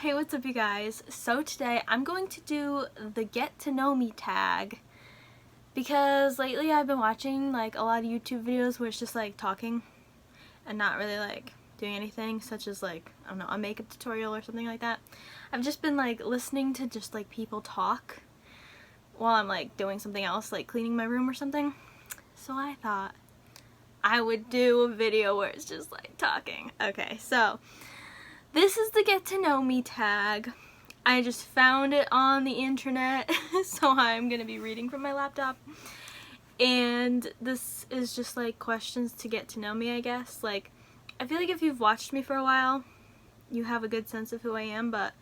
Hey, what's up you guys? So today I'm going to do the get to know me tag because lately I've been watching like a lot of YouTube videos where it's just like talking and not really like doing anything, such as like, I don't know, a makeup tutorial or something like that. I've just been like listening to just like people talk while I'm like doing something else, like cleaning my room or something. So I thought I would do a video where it's just like talking. Okay, so this is the get to know me tag. I just found it on the internet, so I'm gonna be reading from my laptop. And this is just like questions to get to know me, I guess. Like, I feel like if you've watched me for a while, you have a good sense of who I am, but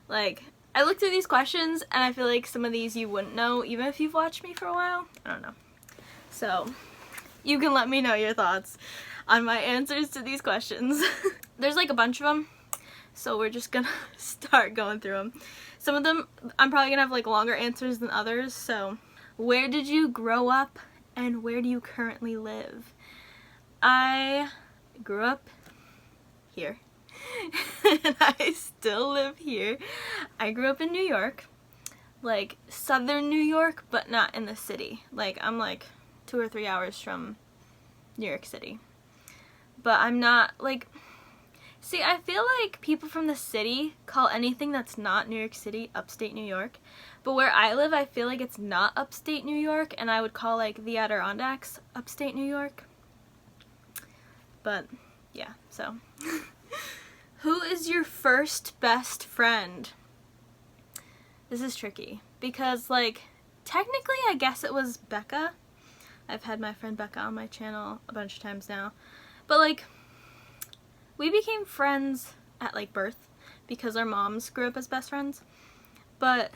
like, I looked through these questions and I feel like some of these you wouldn't know even if you've watched me for a while. I don't know. So, you can let me know your thoughts on my answers to these questions. There's like a bunch of them. So we're just gonna start going through them. Some of them I'm probably gonna have like longer answers than others. So, where did you grow up and where do you currently live? I grew up here and I still live here. I grew up in New York, like southern New York, but not in the city. Like, I'm like 2 or 3 hours from New York City. But I'm not like, see, I feel like people from the city call anything that's not New York City upstate New York. But where I live, I feel like it's not upstate New York, and I would call like the Adirondacks upstate New York. But yeah, so. Who is your first best friend? This is tricky because like technically I guess it was Becca. I've had my friend Becca on my channel a bunch of times now. But like, we became friends at like birth because our moms grew up as best friends, but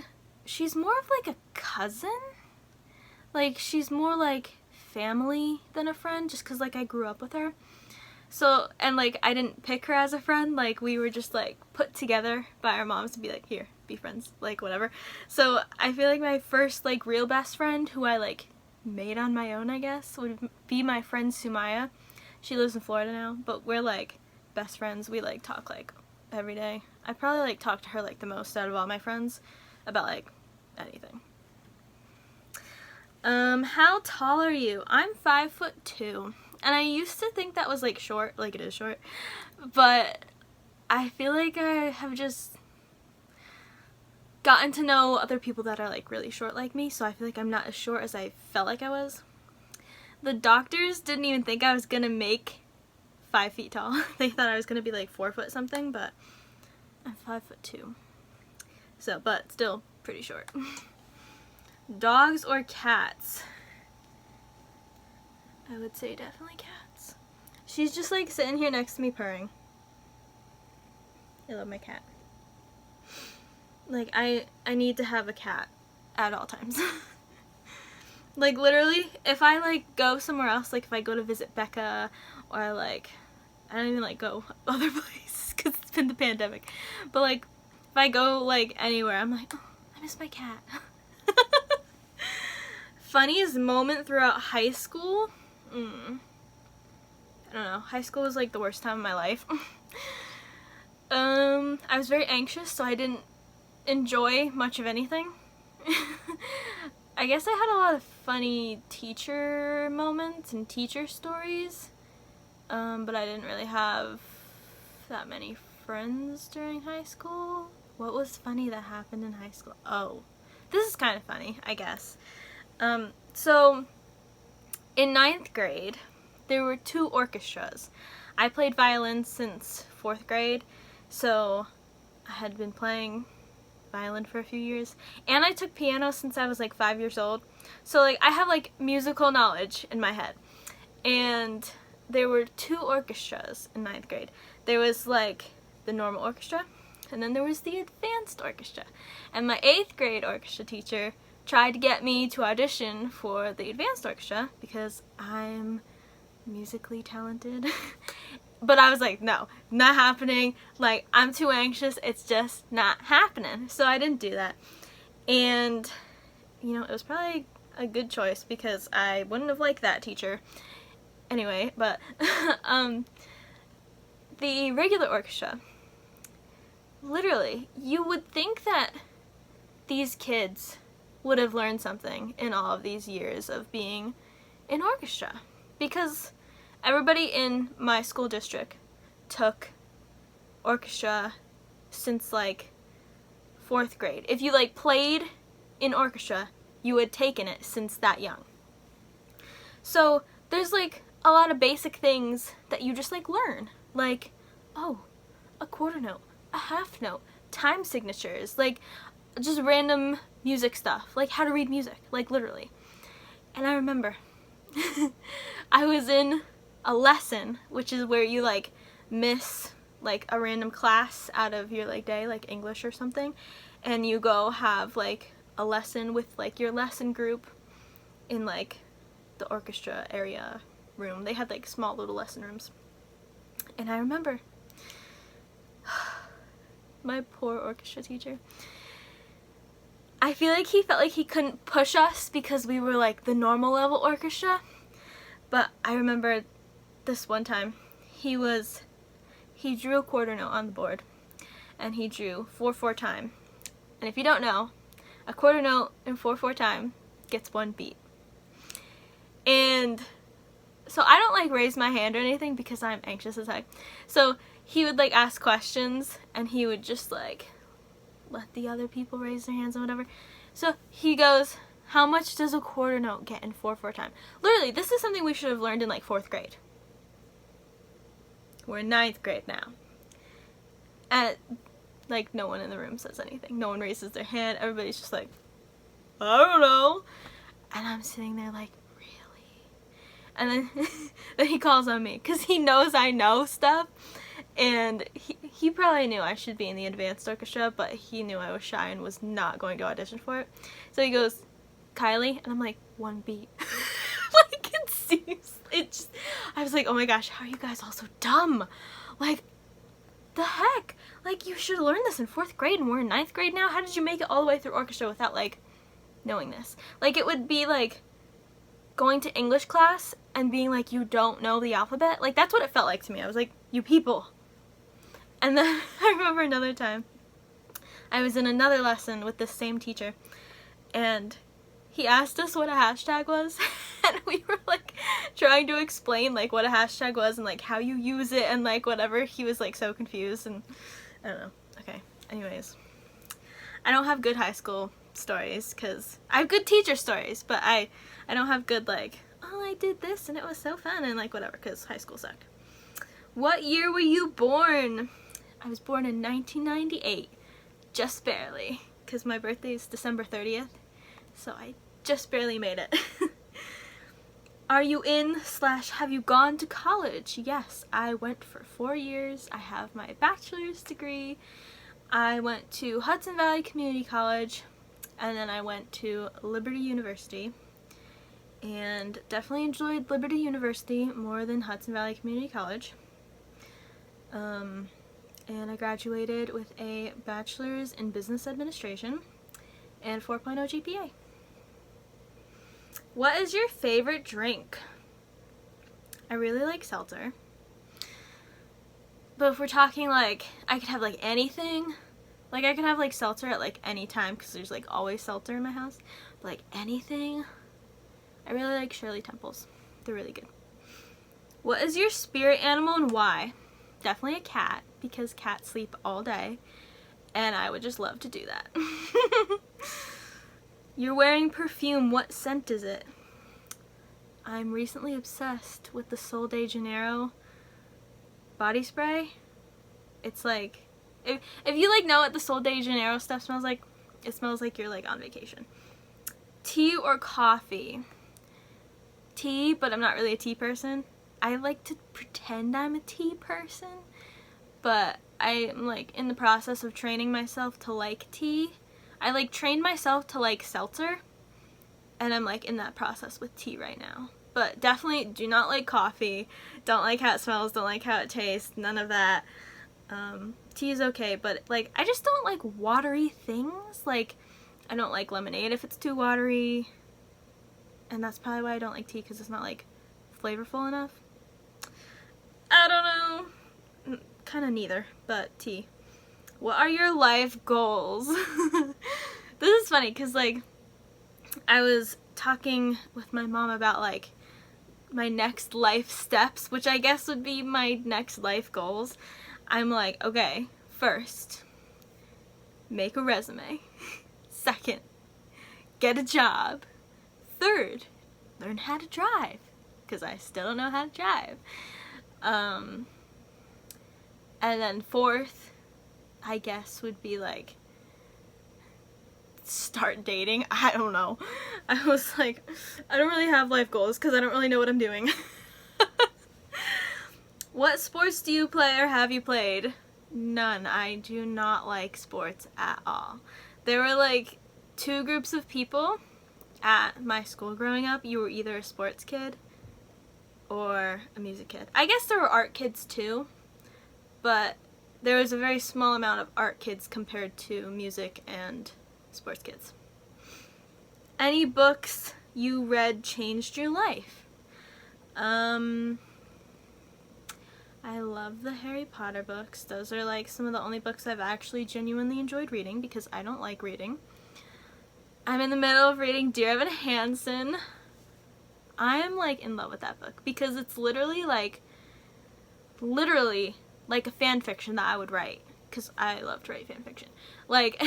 she's more of like a cousin. Like, she's more like family than a friend just because like I grew up with her. So, and like I didn't pick her as a friend, like we were just like put together by our moms to be like, here, be friends, like whatever. So I feel like my first like real best friend who I like made on my own, I guess, would be my friend Sumaya. She lives in Florida now, but we're like best friends. We like talk like every day. I probably like talk to her like the most out of all my friends about like anything. How tall are you? I'm 5'2", and I used to think that was like short, like it is short, but I feel like I have just gotten to know other people that are like really short like me, so I feel like I'm not as short as I felt like I was. The doctors didn't even think I was gonna make 5 feet tall. They thought I was gonna be like 4 foot something, but I'm 5'2". So, but still pretty short. Dogs or cats? I would say definitely cats. She's just like sitting here next to me purring. I love my cat. Like, I need to have a cat at all times. Like, literally, if I like go somewhere else, like if I go to visit Becca, or like, I don't even like go other places because it's been the pandemic, but like if I go like anywhere, I'm like, oh, I miss my cat. Funniest moment throughout high school? I don't know. High school was like the worst time of my life. I was very anxious, so I didn't enjoy much of anything. I guess I had a lot of funny teacher moments and teacher stories, but I didn't really have that many friends during high school. What was funny that happened in high school? Oh, this is kind of funny, I guess. So in 9th grade, there were 2 orchestras. I played violin since 4th grade, so I had been playing violin for a few years, and I took piano since I was like 5 years old, so like I have like musical knowledge in my head. And there were 2 orchestras in 9th grade. There was like the normal orchestra, and then there was the advanced orchestra, and my 8th grade orchestra teacher tried to get me to audition for the advanced orchestra because I'm musically talented. But I was like, no, not happening. Like, I'm too anxious. It's just not happening. So I didn't do that. And, you know, it was probably a good choice because I wouldn't have liked that teacher. Anyway, but the regular orchestra literally, you would think that these kids would have learned something in all of these years of being in orchestra, because everybody in my school district took orchestra since like 4th grade. If you like played in orchestra, you had taken it since that young. So there's like a lot of basic things that you just like learn, like, oh, a quarter note, a half note, time signatures, like just random music stuff, like how to read music, like literally. And I remember I was in a lesson, which is where you like miss like a random class out of your like day, like English or something, and you go have like a lesson with like your lesson group in like the orchestra area room. They had like small little lesson rooms. And I remember my poor orchestra teacher, I feel like he felt like he couldn't push us because we were like the normal level orchestra. But I remember this one time he drew a quarter note on the board, and he drew 4/4 time. And if you don't know, a quarter note in 4/4 time gets 1 beat. And so I don't like raise my hand or anything because I'm anxious as heck. So he would like ask questions, and he would just like let the other people raise their hands and whatever. So he goes, how much does a quarter note get in 4/4 time? Literally, this is something we should have learned in like 4th grade. We're in 9th grade now. And like no one in the room says anything. No one raises their hand. Everybody's just like, I don't know. And I'm sitting there like, really? And then he calls on me because he knows I know stuff. And he probably knew I should be in the advanced orchestra, but he knew I was shy and was not going to audition for it. So he goes, Kylie, and I'm like, 1 beat. Like, it seems, I was like, oh my gosh, how are you guys all so dumb? Like, the heck? Like, you should learn this in 4th grade, and we're in 9th grade now? How did you make it all the way through orchestra without, like, knowing this? Like, it would be, like, going to English class and being like, you don't know the alphabet. Like, that's what it felt like to me. I was like, you people. And then I remember another time, I was in another lesson with this same teacher, and he asked us what a hashtag was, and we were like trying to explain like what a hashtag was and like how you use it and like whatever. He was like so confused, and I don't know. Okay, anyways, I don't have good high school stories because I have good teacher stories, but I don't have good like, oh, I did this and it was so fun and like whatever, because high school sucked. What year were you born? I was born in 1998, just barely, because my birthday is December 30th, so I just barely made it. Are you in/have you gone to college? Yes, I went for 4 years. I have my bachelor's degree. I went to Hudson Valley Community College, and then I went to Liberty University, and definitely enjoyed Liberty University more than Hudson Valley Community College. And I graduated with a bachelor's in business administration and 4.0 GPA. What is your favorite drink? I really like seltzer. But if we're talking like, I could have like anything. Like I could have like seltzer at like any time because there's like always seltzer in my house. But like anything, I really like Shirley Temples. They're really good. What is your spirit animal and why? Definitely a cat, because cats sleep all day, and I would just love to do that. You're wearing perfume. What scent is it? I'm recently obsessed with the Sol de Janeiro body spray. It's like, if you like know what the Sol de Janeiro stuff smells like, it smells like you're like on vacation. Tea or coffee? Tea, but I'm not really a tea person. I like to pretend I'm a tea person, but I'm like in the process of training myself to like tea. I like trained myself to like seltzer, and I'm like in that process with tea right now. But definitely do not like coffee, don't like how it smells, don't like how it tastes, none of that. Tea is okay, but like I just don't like watery things. Like I don't like lemonade if it's too watery, and that's probably why I don't like tea, because it's not like flavorful enough. I don't know. Kind of neither, but tea. What are your life goals? This is funny because, like, I was talking with my mom about, like, my next life steps, which I guess would be my next life goals. I'm like, okay, first, make a resume. Second, get a job. Third, learn how to drive, because I still don't know how to drive. And then fourth, I guess, would be like start dating. I don't know. I was like, I don't really have life goals because I don't really know what I'm doing. What sports do you play or have you played? None. I do not like sports at all. There were like two groups of people at my school growing up. You were either a sports kid or a music kid. I guess there were art kids too, but there was a very small amount of art kids compared to music and sports kids. Any books you read changed your life? I love the Harry Potter books. Those are like some of the only books I've actually genuinely enjoyed reading because I don't like reading. I'm in the middle of reading Dear Evan Hansen. I am like in love with that book because it's literally like a fan fiction that I would write, because I love to write fan fiction. Like,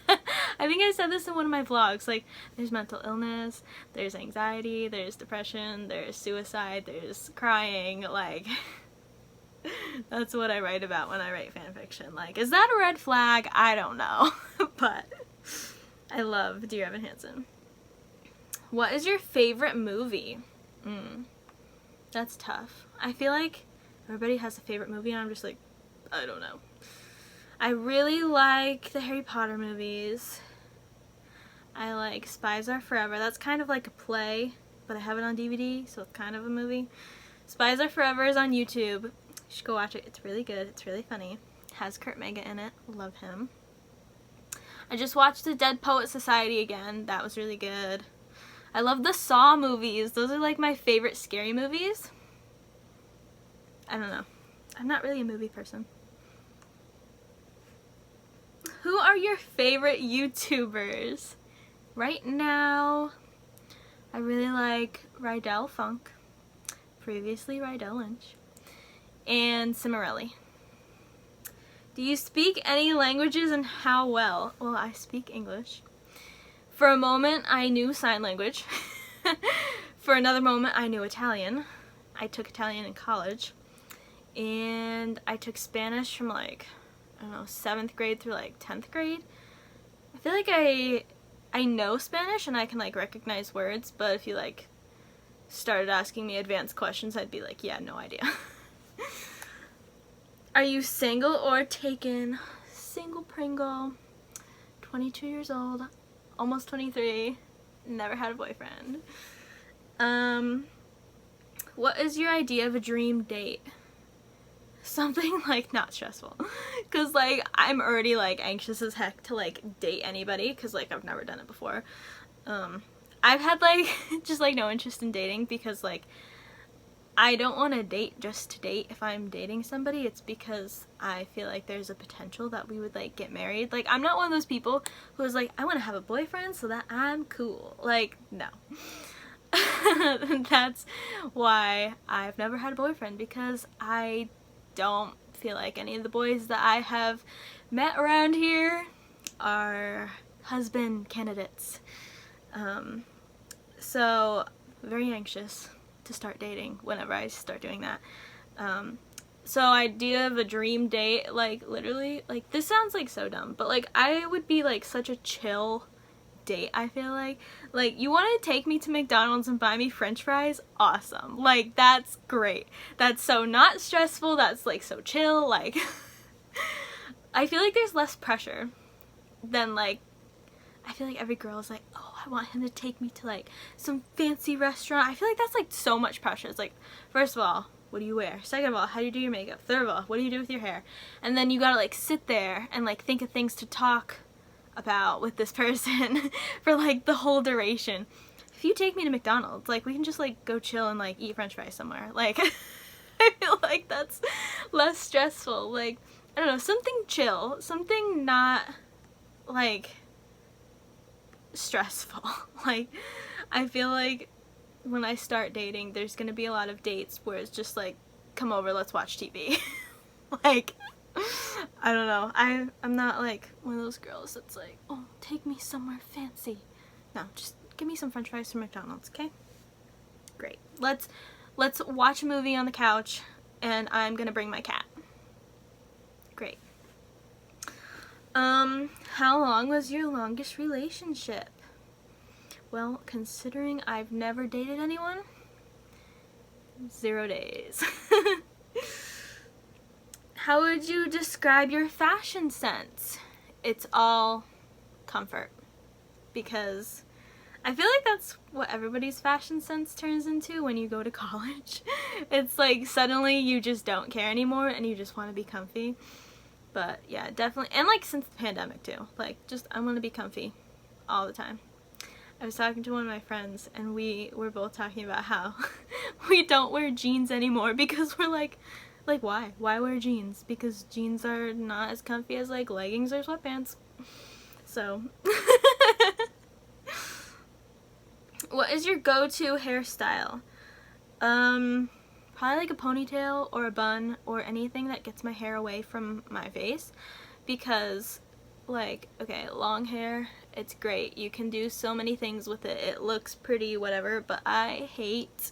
I think I said this in one of my vlogs, like, there's mental illness, there's anxiety, there's depression, there's suicide, there's crying, like, that's what I write about when I write fan fiction. Like, is that a red flag? I don't know, but I love Dear Evan Hansen. What is your favorite movie? That's tough. I feel like everybody has a favorite movie and I'm just like, I don't know. I really like the Harry Potter movies. I like Spies Are Forever. That's kind of like a play, but I have it on DVD, so it's kind of a movie. Spies Are Forever is on YouTube. You should go watch it. It's really good. It's really funny. It has Kurt Megan in it. Love him. I just watched The Dead Poet Society again. That was really good. I love the Saw movies. Those are like my favorite scary movies. I don't know. I'm not really a movie person. Who are your favorite YouTubers? Right now, I really like Rydell Funk, previously Rydell Lynch, and Cimarelli. Do you speak any languages and how well? Well, I speak English. For a moment, I knew sign language. For another moment, I knew Italian. I took Italian in college. And I took Spanish from like, I don't know, 7th grade through like 10th grade. I feel like I know Spanish and I can like recognize words, but if you like started asking me advanced questions, I'd be like, yeah, no idea. Are you single or taken? Single Pringle. 22 years old. Almost 23. Never had a boyfriend. What is your idea of a dream date? Something like not stressful, because like I'm already like anxious as heck to like date anybody, because like I've never done it before. I've had like just like no interest in dating because like I don't want to date just to date. If I'm dating somebody, it's because I feel like there's a potential that we would like get married. Like, I'm not one of those people who is like, I want to have a boyfriend so that I'm cool. Like, no. That's why I've never had a boyfriend, because I don't feel like any of the boys that I have met around here are husband candidates. So very anxious to start dating whenever I start doing that. So idea of a dream date, like literally, like this sounds like so dumb, but like I would be like such a chill date. I feel like you want to take me to McDonald's and buy me french fries? Awesome. Like, that's great. That's so not stressful. That's like so chill. Like I feel like there's less pressure than like, I feel like every girl is like, oh, I want him to take me to like some fancy restaurant. I feel like that's like so much pressure. It's like, first of all, what do you wear? Second of all, how do you do your makeup? Third of all, what do you do with your hair? And then you gotta like sit there and like think of things to talk about with this person for like the whole duration. If you take me to McDonald's, like we can just like go chill and like eat french fries somewhere. Like I feel like that's less stressful. Like, don't know, something chill, something not like stressful. Like, I feel like when I start dating, there's gonna be a lot of dates where it's just like, come over, let's watch TV. Like, I don't know, I'm not like one of those girls that's like, oh, take me somewhere fancy. No, just give me some french fries from McDonald's, okay? Great. Let's watch a movie on the couch, and I'm gonna bring my cat. Great. How long was your longest relationship? Well, considering I've never dated anyone, 0 days. How would you describe your fashion sense? It's all comfort, because I feel like that's what everybody's fashion sense turns into when you go to college. It's like suddenly you just don't care anymore and you just want to be comfy. But yeah, definitely. And like since the pandemic too. Like just I want to be comfy all the time. I was talking to one of my friends and we were both talking about how we don't wear jeans anymore because we're like why? Why wear jeans? Because jeans are not as comfy as like leggings or sweatpants. So what is your go-to hairstyle? Probably like a ponytail or a bun or anything that gets my hair away from my face, because like, okay, long hair, it's great. You can do so many things with it. It looks pretty, whatever, but I hate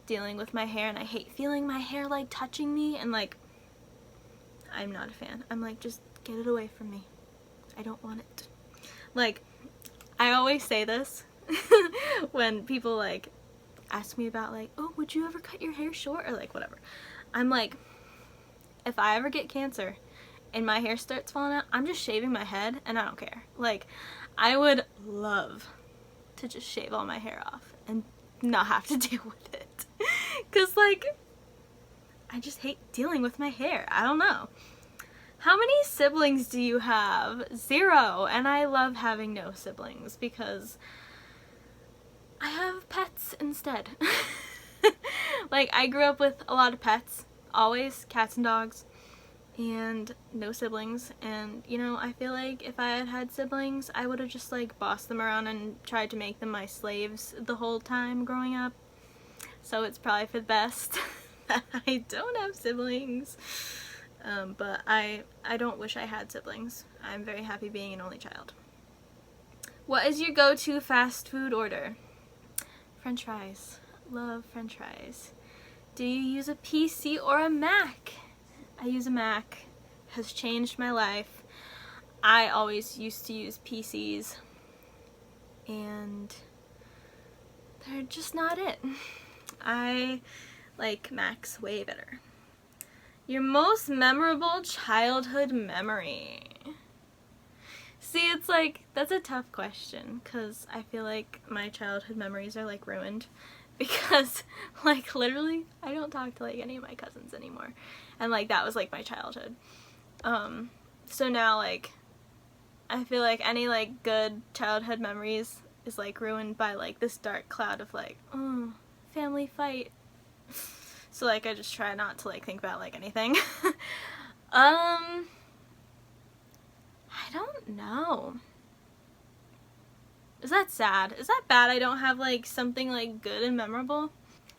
dealing with my hair and I hate feeling my hair like touching me, and like, I'm not a fan. I'm like, just get it away from me. I don't want it. Like, I always say this when people like ask me about like, oh, would you ever cut your hair short or like whatever. I'm like, if I ever get cancer and my hair starts falling out, I'm just shaving my head and I don't care. Like, I would love to just shave all my hair off and not have to deal with it. Cause like, I just hate dealing with my hair. I don't know. How many siblings do you have? 0. And I love having no siblings because I have pets instead. Like, I grew up with a lot of pets, always, cats and dogs, and no siblings. And, you know, I feel like if I had had siblings, I would have just, like, bossed them around and tried to make them my slaves the whole time growing up. So it's probably for the best that I don't have siblings. But I don't wish I had siblings. I'm very happy being an only child. What is your go-to fast food order? French fries. Love French fries. Do you use a PC or a Mac? I use a Mac. Has changed my life. I always used to use PCs and they're just not it. I like Macs way better. Your most memorable childhood memory? See, it's like, that's a tough question, because I feel like my childhood memories are like ruined, because like literally I don't talk to like any of my cousins anymore, and like that was like my childhood. So now like I feel like any like good childhood memories is like ruined by like this dark cloud of like, oh, family fight. So like I just try not to like think about like anything. I don't know. Is that sad? Is that bad I don't have like something like good and memorable?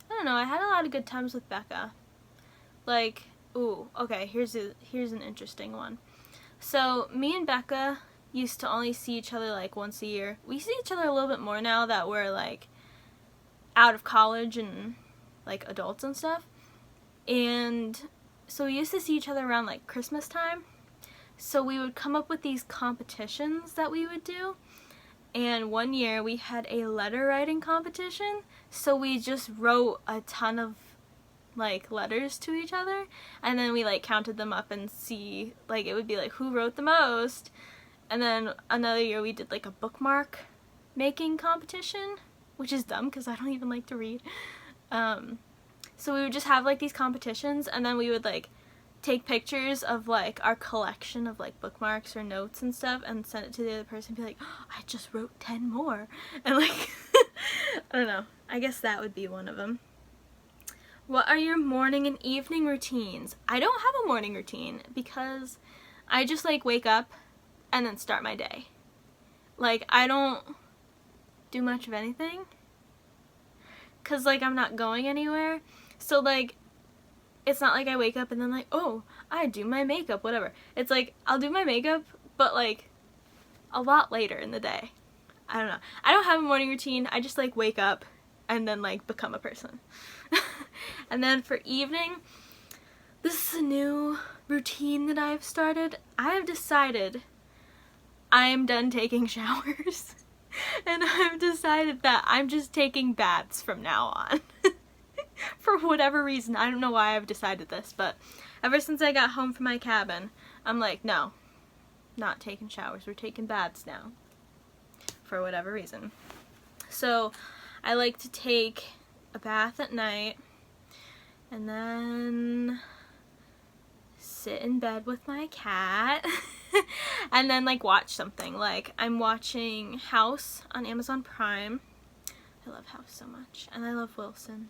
I don't know, I had a lot of good times with Becca. Like, ooh, okay, here's an interesting one. So me and Becca used to only see each other like once a year. We see each other a little bit more now that we're like out of college and like adults and stuff. And so we used to see each other around like Christmas time. So we would come up with these competitions that we would do. And one year we had a letter writing competition. So we just wrote a ton of like letters to each other. And then we like counted them up and see, like it would be like who wrote the most. And then another year we did like a bookmark making competition, which is dumb because I don't even like to read. So we would just have like these competitions, and then we would like take pictures of like our collection of like bookmarks or notes and stuff and send it to the other person and be like, oh, I just wrote 10 more. And like, I don't know, I guess that would be one of them. What are your morning and evening routines? I don't have a morning routine because I just like wake up and then start my day. Like, I don't do much of anything because like I'm not going anywhere. So like it's not like I wake up and then like, oh, I do my makeup, whatever. It's like I'll do my makeup, but like a lot later in the day. I don't know. I don't have a morning routine. I just like wake up and then like become a person. And then for evening, this is a new routine that I've started. I have decided I'm done taking showers. And I've decided that I'm just taking baths from now on. For whatever reason. I don't know why I've decided this, but ever since I got home from my cabin, I'm like, no, not taking showers. We're taking baths now. For whatever reason. So I like to take a bath at night and then sit in bed with my cat and then like watch something. Like I'm watching House on Amazon Prime. I love House so much, and I love Wilson.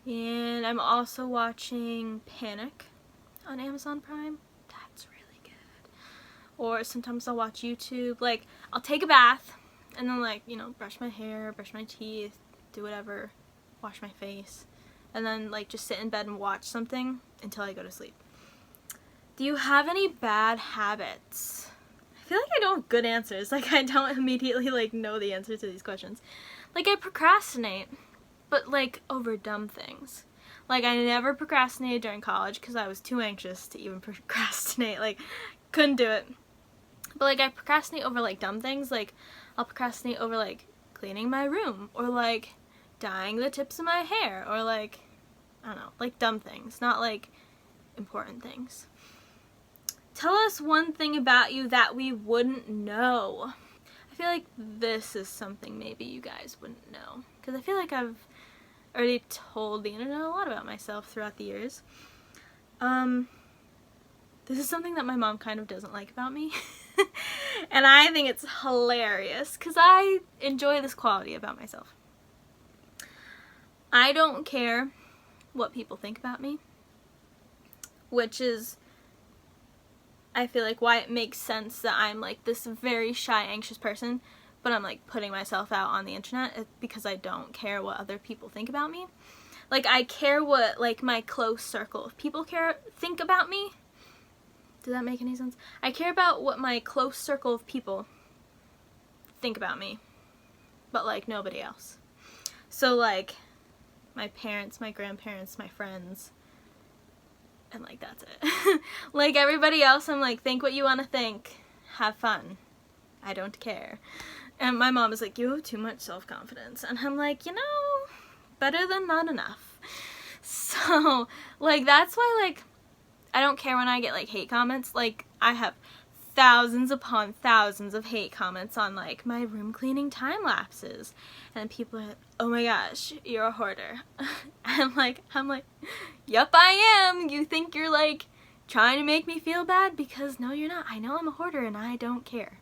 And I'm also watching Panic on Amazon Prime. That's really good. Or sometimes I'll watch YouTube. Like I'll take a bath and then like, you know, brush my hair, brush my teeth, do whatever, wash my face, and then like just sit in bed and watch something until I go to sleep. Do you have any bad habits? I feel like I don't have good answers. Like I don't immediately like know the answer to these questions. Like I procrastinate, but like over dumb things. Like I never procrastinated during college because I was too anxious to even procrastinate. Like couldn't do it. But like I procrastinate over like dumb things. Like I'll procrastinate over like cleaning my room or like dyeing the tips of my hair or like, I don't know, like dumb things, not like important things. Tell us one thing about you that we wouldn't know. I feel like this is something maybe you guys wouldn't know because I feel like I've already told the internet a lot about myself throughout the years. This is something that my mom kind of doesn't like about me. And I think it's hilarious because I enjoy this quality about myself. I don't care what people think about me, which is, I feel like, why it makes sense that I'm like this very shy, anxious person, but I'm like putting myself out on the internet because I don't care what other people think about me. Like I care what like my close circle of people think about me. Does that make any sense? I care about what my close circle of people think about me, but like nobody else. So like my parents, my grandparents, my friends, and like that's it. Like everybody else, I'm like, think what you want to think, have fun, I don't care. And my mom is like, you have too much self-confidence, and I'm like, you know, better than not enough. So like that's why like I don't care when I get like hate comments. Like I have thousands upon thousands of hate comments on like my room cleaning time lapses, and people are like, oh my gosh, you're a hoarder. I'm like, yep I am. You think you're like trying to make me feel bad? Because no you're not. I know I'm a hoarder and I don't care.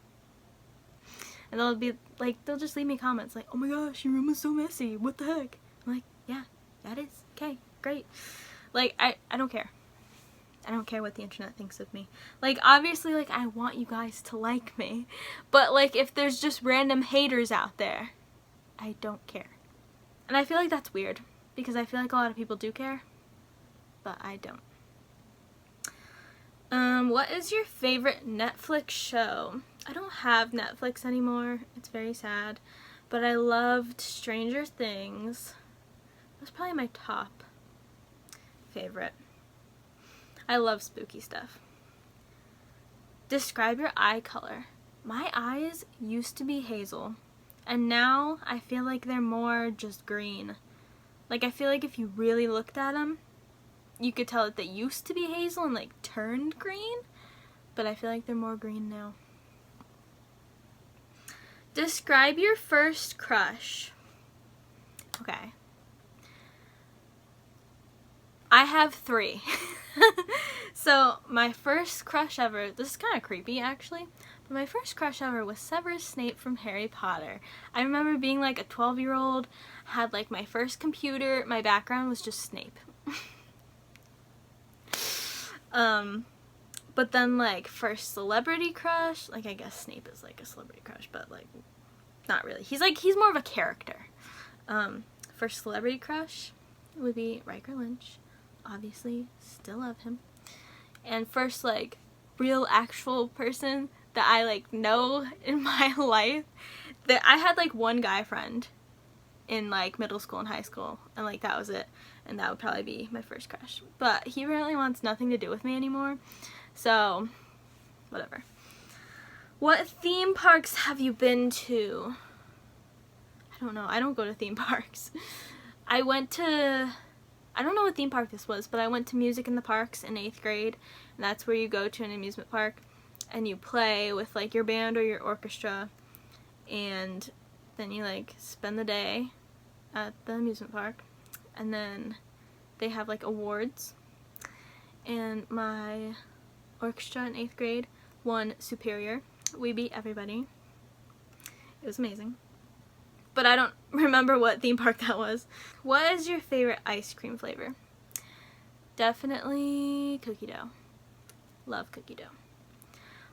And they'll be like, they'll just leave me comments like, oh my gosh, your room is so messy, what the heck? I'm like, yeah, that is, okay, great. Like I don't care. I don't care what the internet thinks of me. Like, obviously, like, I want you guys to like me. But, like, if there's just random haters out there, I don't care. And I feel like that's weird. Because I feel like a lot of people do care. But I don't. What is your favorite Netflix show? I don't have Netflix anymore. It's very sad. But I loved Stranger Things. That's probably my top favorite. I love spooky stuff. Describe your eye color. My eyes used to be hazel, and now I feel like they're more just green. Like I feel like if you really looked at them, you could tell that they used to be hazel and like turned green, but I feel like they're more green now. Describe your first crush. Okay. I have 3. So my first crush ever, this is kind of creepy actually, but my first crush ever was Severus Snape from Harry Potter. I remember being like a 12-year-old, had like my first computer, my background was just Snape. But then like first celebrity crush, like I guess Snape is like a celebrity crush, but like not really. He's more of a character. First celebrity crush would be Riker Lynch. Obviously, still love him. And first like real actual person that I like know in my life, that I had like one guy friend in like middle school and high school, and like that was it, and that would probably be my first crush. But he really wants nothing to do with me anymore, so whatever. What theme parks have you been to? I don't know. I don't go to theme parks. I don't know what theme park this was, but I went to Music in the Parks in 8th grade, and that's where you go to an amusement park and you play with like your band or your orchestra, and then you like spend the day at the amusement park, and then they have like awards, and my orchestra in 8th grade won Superior. We beat everybody. It was amazing. But I don't remember what theme park that was. What is your favorite ice cream flavor? Definitely cookie dough. Love cookie dough.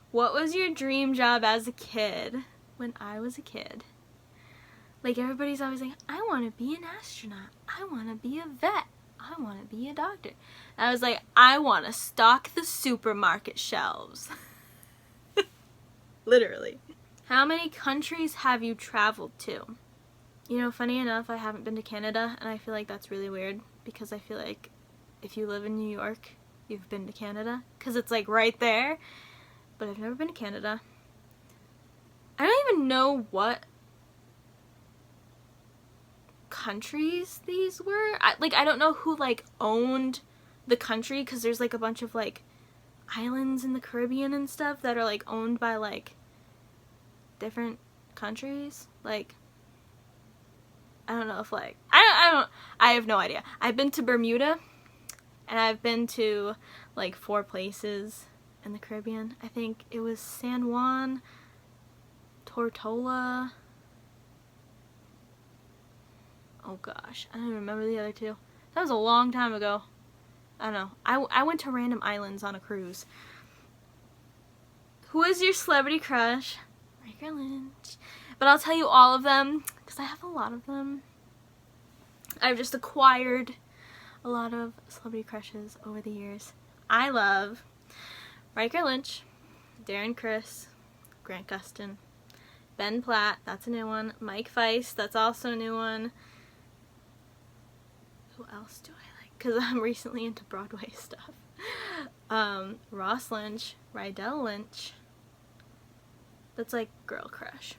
What was your dream job as a kid? When I was a kid, like everybody's always like, I want to be an astronaut. I want to be a vet. I want to be a doctor. And I was like, I want to stock the supermarket shelves. Literally. How many countries have you traveled to? You know, funny enough, I haven't been to Canada, and I feel like that's really weird, because I feel like if you live in New York, you've been to Canada, because it's like right there, but I've never been to Canada. I don't even know what countries these were. I don't know who like owned the country, because there's like a bunch of like islands in the Caribbean and stuff that are like owned by like different countries. Like, I don't know if like, I have no idea. I've been to Bermuda, and I've been to like 4 places in the Caribbean. I think it was San Juan, Tortola. Oh gosh, I don't remember the other 2. That was a long time ago. I don't know. I went to random islands on a cruise. Who is your celebrity crush? Riker Lynch. But I'll tell you all of them, because I have a lot of them. I've just acquired a lot of celebrity crushes over the years. I love Riker Lynch, Darren Criss, Grant Gustin, Ben Platt, that's a new one, Mike Feist, that's also a new one. Who else do I like? Because I'm recently into Broadway stuff. Ross Lynch, Rydell Lynch, that's like girl crush.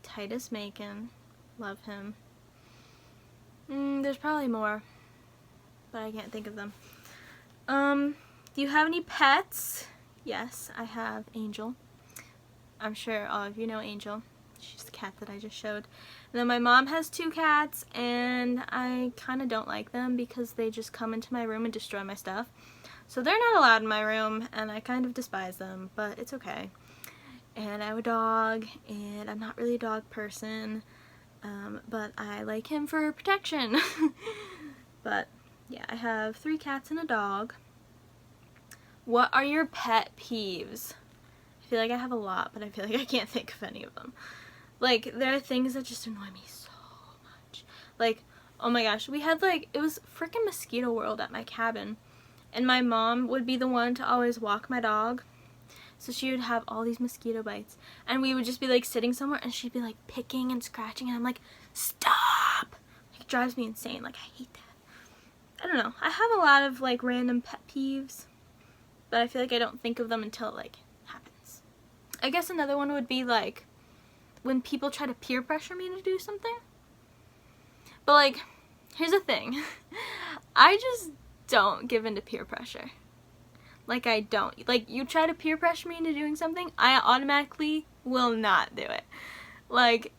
Titus Macon, love him. There's probably more, but I can't think of them. Do you have any pets? Yes, I have Angel. I'm sure all of you know Angel. She's the cat that I just showed. And then my mom has 2 cats, and I kind of don't like them because they just come into my room and destroy my stuff. So they're not allowed in my room, and I kind of despise them, but it's okay. And I have a dog, and I'm not really a dog person, but I like him for protection. But yeah, I have 3 cats and a dog. What are your pet peeves? I feel like I have a lot, but I feel like I can't think of any of them. Like, there are things that just annoy me so much. Like, oh my gosh, we had like, it was freaking mosquito world at my cabin, and my mom would be the one to always walk my dog. So she would have all these mosquito bites, and we would just be like sitting somewhere, and she'd be like picking and scratching, and I'm like, stop! Like, it drives me insane. Like, I hate that. I don't know. I have a lot of like random pet peeves, but I feel like I don't think of them until it like happens. I guess another one would be like when people try to peer pressure me to do something. But like, here's the thing. I just don't give in to peer pressure. Like, I don't. Like, you try to peer pressure me into doing something, I automatically will not do it. Like,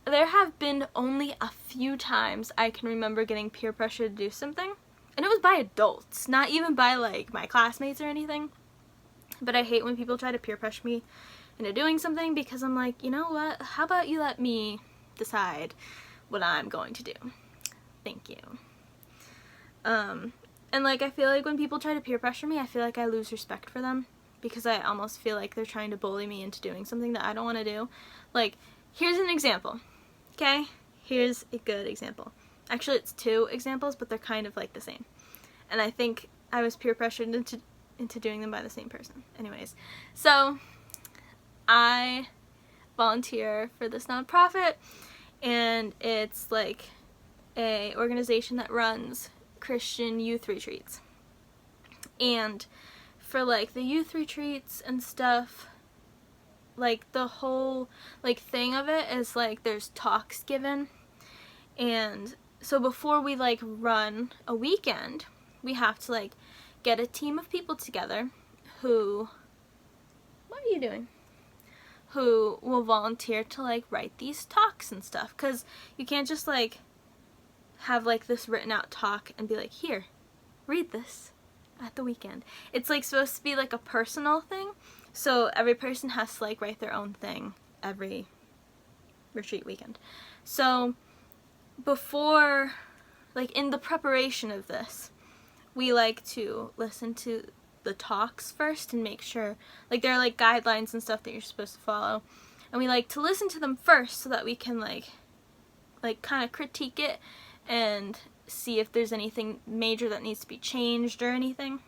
there have been only a few times I can remember getting peer pressure to do something, And it was by adults, not even by like my classmates or anything. But I hate when people try to peer pressure me into doing something, because I'm like, you know what, how about you let me decide what I'm going to do? Thank you. And like, I feel like when people try to peer pressure me, I feel like I lose respect for them, because I almost feel like they're trying to bully me into doing something that I don't want to do. Like, here's an example, okay? Here's a good example. Actually, it's two examples, but they're kind of like the same. And I think I was peer pressured into doing them by the same person. Anyways, so I volunteer for this nonprofit, and it's like a organization that runs Christian youth retreats. And for like the youth retreats and stuff, like the whole like thing of it is like there's talks given. And so before we like run a weekend, we have to like get a team of people together who, what are you doing? Who will volunteer to like write these talks and stuff, because you can't just like have like this written out talk and be like, here, read this at the weekend. It's like supposed to be like a personal thing, so every person has to like write their own thing every retreat weekend. So before, like in the preparation of this, we like to listen to the talks first and make sure, like there are like guidelines and stuff that you're supposed to follow, and we like to listen to them first so that we can like kind of critique it and see if there's anything major that needs to be changed or anything.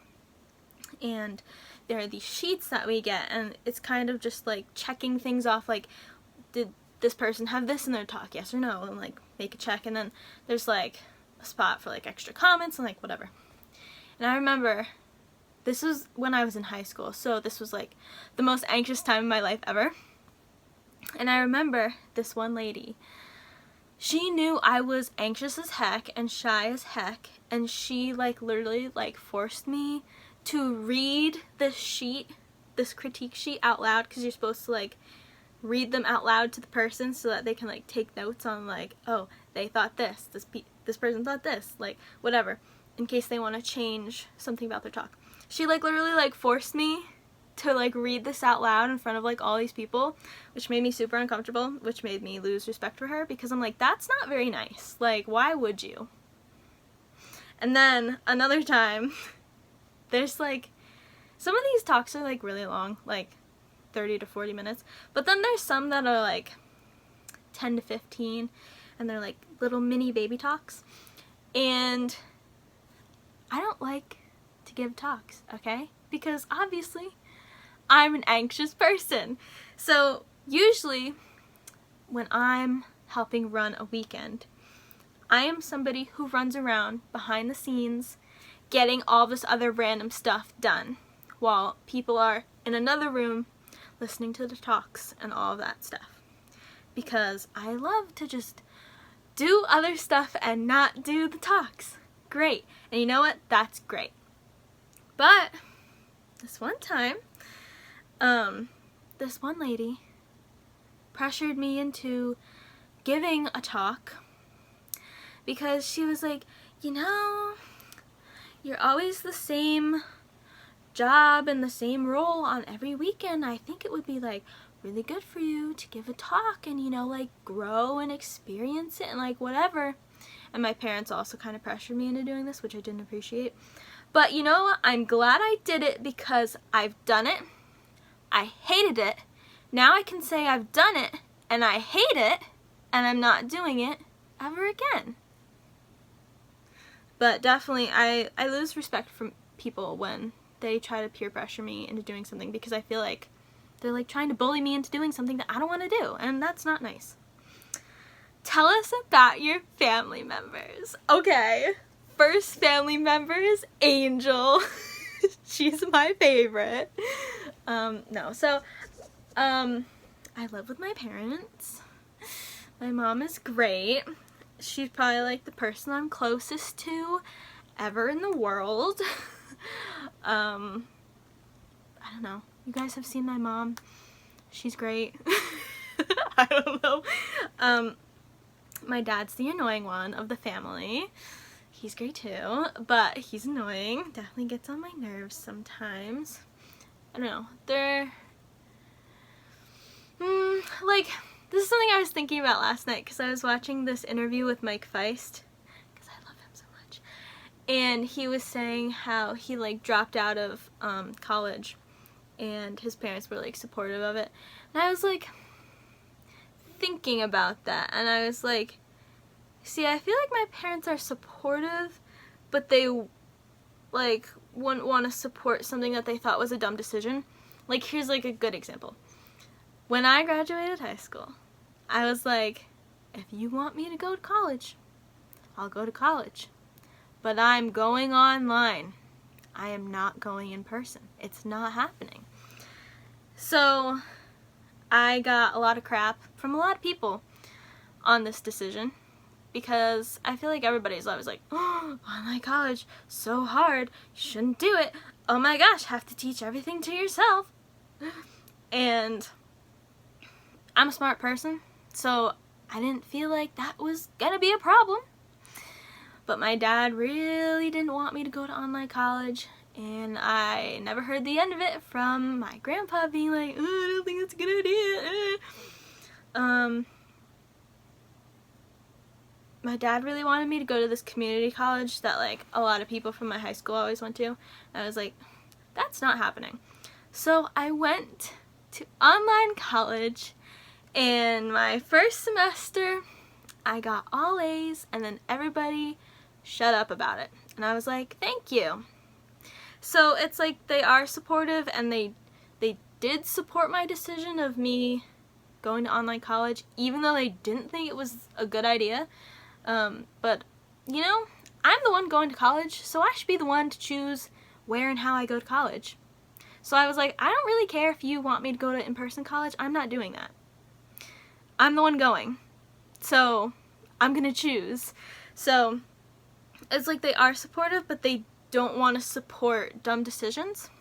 And there are these sheets that we get, and it's kind of just like checking things off, like, did this person have this in their talk, yes or no, and like make a check. And then there's like a spot for like extra comments and like whatever. And I remember, this was when I was in high school, so this was like the most anxious time in my life ever. And I remember this one lady, she knew I was anxious as heck and shy as heck, and she like literally like forced me to read this sheet, this critique sheet, out loud, because you're supposed to like read them out loud to the person so that they can like take notes on like, oh, they thought this person thought this, like whatever, in case they want to change something about their talk. She like literally like forced me to like read this out loud in front of like all these people, which made me super uncomfortable, which made me lose respect for her, because I'm like, that's not very nice. Like, why would you? And then another time, there's like, some of these talks are like really long, like 30 to 40 minutes, but then there's some that are like 10 to 15, and they're like little mini baby talks. And I don't like to give talks, okay? Because obviously I'm an anxious person. So usually when I'm helping run a weekend, I am somebody who runs around behind the scenes getting all this other random stuff done while people are in another room listening to the talks and all of that stuff. Because I love to just do other stuff and not do the talks. Great. And you know what? That's great. But this one time, this one lady pressured me into giving a talk, because she was like, you know, you're always the same job and the same role on every weekend. I think it would be like really good for you to give a talk and, you know, like grow and experience it and like whatever. And my parents also kind of pressured me into doing this, which I didn't appreciate. But you know what? I'm glad I did it, because I've done it. I hated it. Now I can say I've done it and I hate it, and I'm not doing it ever again. But definitely I lose respect from people when they try to peer pressure me into doing something, because I feel like they're like trying to bully me into doing something that I don't want to do, and that's not nice. Tell us about your family members. Okay, first family member is Angel. She's my favorite. I live with my parents. My mom is great. She's probably like the person I'm closest to ever in the world. I don't know. You guys have seen my mom. She's great. I don't know. My dad's the annoying one of the family. he's great too, but he's annoying. Definitely gets on my nerves sometimes. I don't know. Like, this is something I was thinking about last night because I was watching this interview with Mike Feist because I love him so much. And he was saying how he, like, dropped out of college and his parents were, like, supportive of it. And I was, like, thinking about that. And I was like, see, I feel like my parents are supportive, but they, like, wouldn't want to support something that they thought was a dumb decision. Like, here's, like, a good example. When I graduated high school, I was like, if you want me to go to college, I'll go to college. But I'm going online. I am not going in person. It's not happening. So I got a lot of crap from a lot of people on this decision because I feel like everybody's always like, oh, online college, so hard, you shouldn't do it. Oh my gosh, have to teach everything to yourself. And I'm a smart person, so I didn't feel like that was gonna be a problem. But my dad really didn't want me to go to online college, and I never heard the end of it from my grandpa being like, oh, I don't think that's a good idea. My dad really wanted me to go to this community college that, like, a lot of people from my high school always went to. And I was like, that's not happening. So I went to online college, and my first semester, I got all A's, and then everybody shut up about it. And I was like, thank you. So it's like they are supportive, and they did support my decision of me going to online college, even though they didn't think it was a good idea. But, you know, I'm the one going to college, so I should be the one to choose where and how I go to college. So I was like, I don't really care if you want me to go to in-person college. I'm not doing that. I'm the one going. So I'm gonna choose. So it's like they are supportive, but they don't want to support dumb decisions.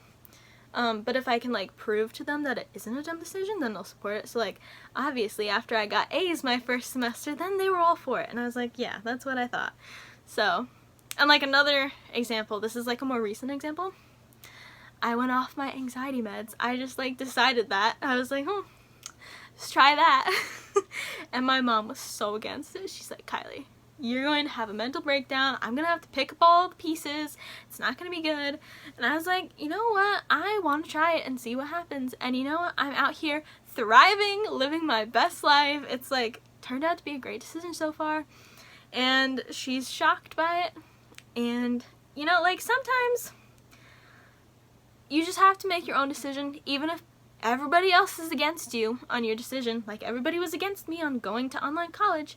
But if I can, like, prove to them that it isn't a dumb decision, then they'll support it. So, like, obviously after I got A's my first semester, then they were all for it. And I was like, yeah, that's what I thought. So, and, like, another example, this is, like, a more recent example. I went off my anxiety meds. I just, like, decided that. I was like, let's try that. And my mom was so against it. She's like, Kylie, you're going to have a mental breakdown. I'm going to have to pick up all the pieces. It's not going to be good. And I was like, you know what? I want to try it and see what happens. And you know what? I'm out here thriving, living my best life. It's, like, turned out to be a great decision so far. And she's shocked by it. And, you know, like, sometimes you just have to make your own decision, even if everybody else is against you on your decision. Like, everybody was against me on going to online college.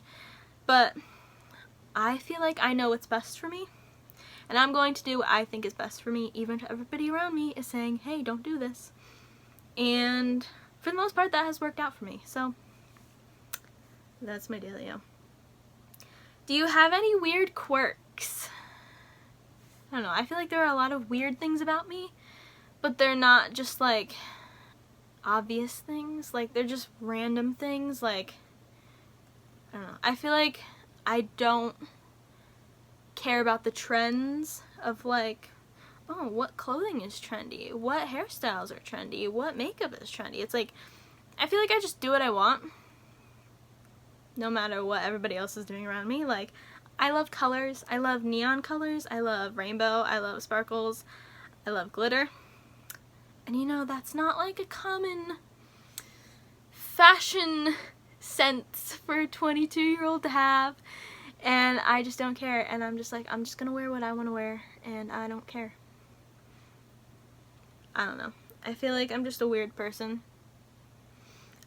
But I feel like I know what's best for me, and I'm going to do what I think is best for me, even if everybody around me is saying, hey, don't do this. And for the most part, that has worked out for me. So that's my dealio. Do you have any weird quirks? I don't know. I feel like there are a lot of weird things about me, but they're not just, like, obvious things. Like, they're just random things. Like, I don't know. I feel like I don't care about the trends of, like, oh, what clothing is trendy? What hairstyles are trendy? What makeup is trendy? It's like, I feel like I just do what I want, no matter what everybody else is doing around me. Like, I love colors. I love neon colors. I love rainbow. I love sparkles. I love glitter. And, you know, that's not, like, a common fashion sense for a 22-year-old to have. And I just don't care. And I'm just like, I'm just gonna wear what I want to wear. And I don't care. I don't know. I feel like I'm just a weird person.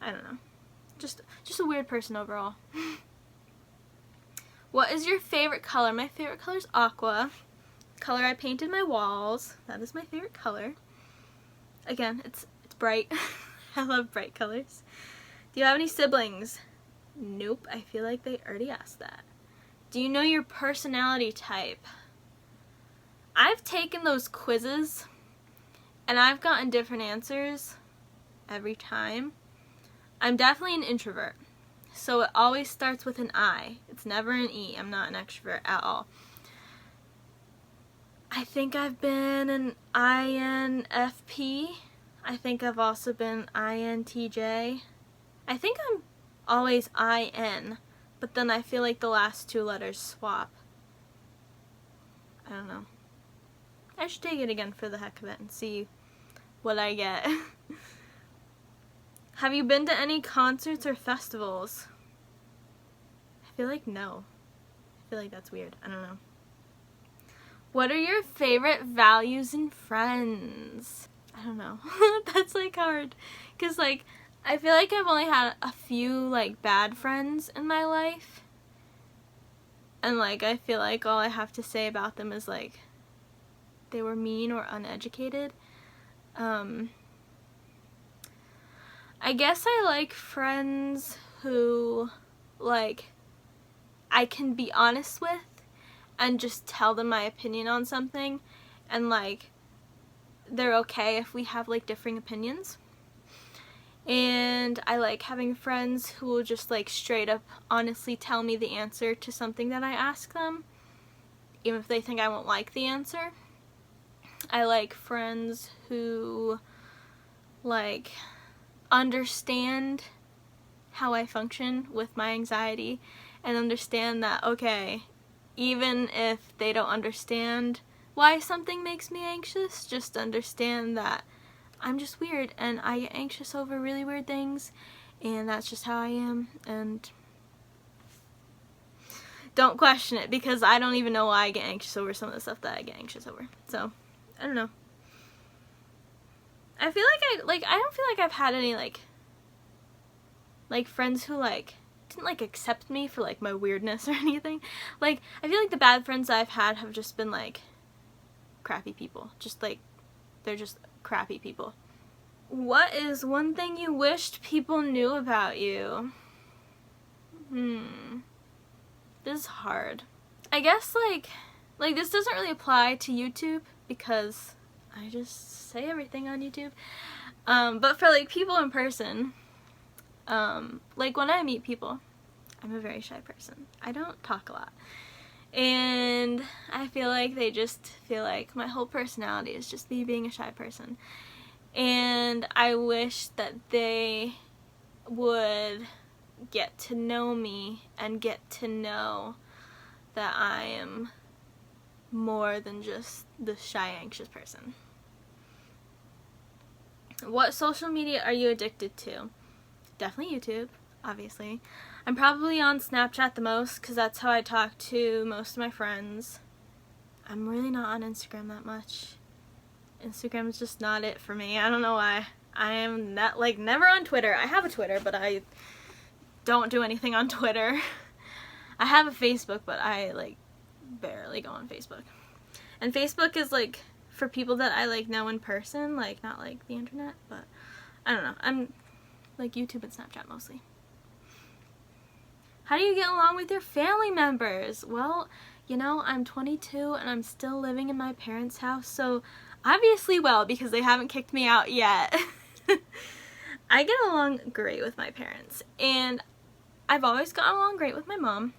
I don't know. Just a weird person overall. What is your favorite color? My favorite color is aqua. Color I painted my walls. That is my favorite color. Again, it's bright. I love bright colors. Do you have any siblings? Nope. I feel like they already asked that. Do you know your personality type? I've taken those quizzes, and I've gotten different answers every time. I'm definitely an introvert, so it always starts with an I. It's never an E. I'm not an extrovert at all. I think I've been an INFP. I think I've also been INTJ. I think I'm always IN, but then I feel like the last two letters swap. I don't know. I should take it again for the heck of it and see what I get. Have you been to any concerts or festivals? I feel like no. I feel like that's weird. I don't know. What are your favorite values in friends? I don't know. That's like hard. Because like, I feel like I've only had a few like bad friends in my life. And like, I feel like all I have to say about them is like, they were mean or uneducated. I guess I like friends who like I can be honest with and just tell them my opinion on something, and like they're okay if we have like differing opinions. And I like having friends who will just like straight up honestly tell me the answer to something that I ask them, even if they think I won't like the answer. I like friends who like understand how I function with my anxiety and understand that, okay, even if they don't understand why something makes me anxious, just understand that I'm just weird and I get anxious over really weird things, and that's just how I am, and don't question it, because I don't even know why I get anxious over some of the stuff that I get anxious over. So, I don't know. I feel like I don't feel like I've had any like friends who like didn't like accept me for like my weirdness or anything. Like, I feel like the bad friends I've had have just been like crappy people. Just like, they're just crappy people. What is one thing you wished people knew about you? This is hard. I guess like this doesn't really apply to YouTube because I just say everything on YouTube. But for like people in person, like when I meet people, I'm a very shy person. I don't talk a lot. And I feel like they just feel like my whole personality is just me being a shy person. And I wish that they would get to know me and get to know that I am more than just the shy, anxious person. What social media are you addicted to? Definitely YouTube, obviously. I'm probably on Snapchat the most because that's how I talk to most of my friends. I'm really not on Instagram that much. Instagram is just not it for me. I don't know why. I am not, like, never on Twitter. I have a Twitter, but I don't do anything on Twitter. I have a Facebook, but I like barely go on Facebook. And Facebook is like for people that I like know in person, like not like the internet, but I don't know. I'm like YouTube and Snapchat mostly. How do you get along with your family members? Well, you know, I'm 22 and I'm still living in my parents' house, so obviously well, because they haven't kicked me out yet. I get along great with my parents, and I've always gotten along great with my mom,